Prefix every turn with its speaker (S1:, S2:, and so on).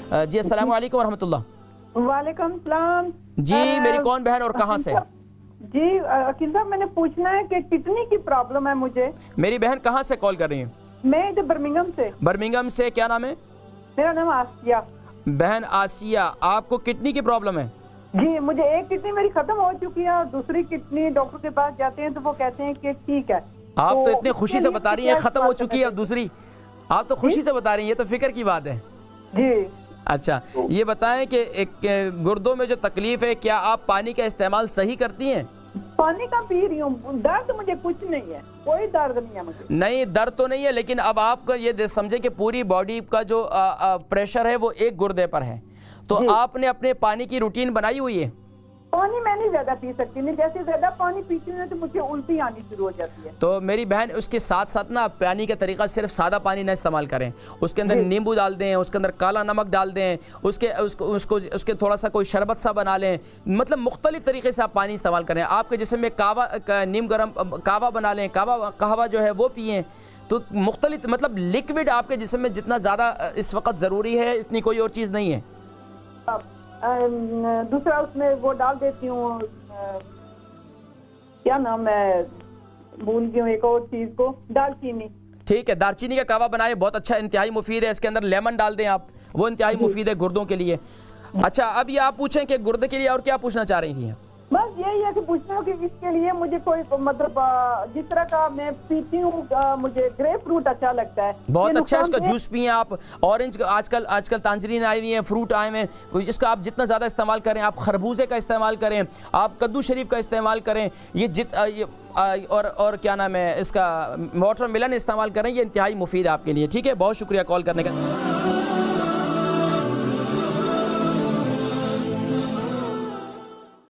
S1: जी अस्सलाम वालेकुम रहमतुल्लाह।
S2: वालेकुम सलाम
S1: जी मेरी कौन बहन और कहाँ से?
S2: जी अकील साहब, मैंने पूछना है कि किडनी की प्रॉब्लम है मुझे।
S1: मेरी बहन कहाँ से कॉल कर रही हैं?
S2: मैं इधर बर्मिंघम से।
S1: बर्मिंघम से, क्या नाम है?
S2: मेरा नाम आसिया।
S1: बहन आसिया, आपको किडनी की प्रॉब्लम है?
S2: जी, मुझे एक किडनी मेरी खत्म हो चुकी है और दूसरी किडनी डॉक्टर के पास जाते हैं तो वो कहते हैं कि ठीक है।
S1: आप तो इतने खुशी से
S2: उसके
S1: बता रही
S2: लिए
S1: हैं खत्म हो
S2: क्या
S1: चुकी है अब दूसरी, आप तो खुशी से बता रही हैं, ये तो फिक्र की बात है।
S2: जी
S1: अच्छा ये बताएं कि एक गुर्दों में जो तकलीफ है, क्या आप पानी का इस्तेमाल सही करती हैं?
S2: पानी का पी रही हूँ, दर्द मुझे कुछ नहीं है, कोई दर्द नहीं है मुझे।
S1: नहीं दर्द तो नहीं है, लेकिन अब आपका ये समझे कि पूरी बॉडी का जो प्रेशर है वो एक गुर्दे पर है, तो आपने अपने पानी की रूटीन बनाई हुई है?
S2: पानी मैं नहीं ज्यादा पी सकती, नहीं जैसे ज्यादा पानी पीती हूँ तो मुझे उल्टी आनी शुरू हो जाती है।
S1: तो मेरी बहन उसके साथ साथ ना पानी का तरीका सिर्फ सादा पानी ना इस्तेमाल करें, उसके अंदर नींबू डाल दें, उसके अंदर काला नमक डाल दें, उसके थोड़ा सा कोई शरबत सा बना लें, मतलब मुख्तलिफ तरीके से आप पानी इस्तेमाल करें। आपके जिस्म में नीम गर्म कहवा बना लें, कहवा जो है वो पिएँ। तो मुख्तलिफ मतलब लिक्विड आपके जिस्म में जितना ज़्यादा इस वक्त ज़रूरी है इतनी कोई और चीज़ नहीं है।
S2: दूसरा उसमें वो डाल देती हूँ, क्या नाम है भूल गई हूँ, एक और चीज को, दालचीनी।
S1: ठीक है, दालचीनी का कहवा बनाए, बहुत अच्छा, इंतहाई मुफीद है। इसके अंदर लेमन डाल दें आप, वो इंतहाई मुफीद है गुर्दों के लिए। अच्छा अब ये आप पूछें कि गुर्दे के लिए और क्या पूछना चाह रही थी?
S2: बस यही है कि पूछना हो कि इसके लिए मुझे कोई मतलब जिस तरह का मैं पीती हूँ, मुझे ग्रेप फ्रूट अच्छा लगता है,
S1: बहुत अच्छा है, इसका जूस पिए आप। ऑरेंज आजकल तांजरीन आई हुई है, फ्रूट आए हुए हैं, इसका आप जितना ज़्यादा इस्तेमाल करें, आप खरबूजे का इस्तेमाल करें, आप कद्दू शरीफ का इस्तेमाल करें, और क्या नाम है इसका, वाटरमेलन इस्तेमाल करें, ये इंतहाई मुफीद है आपके लिए। ठीक है, बहुत शुक्रिया कॉल करने का।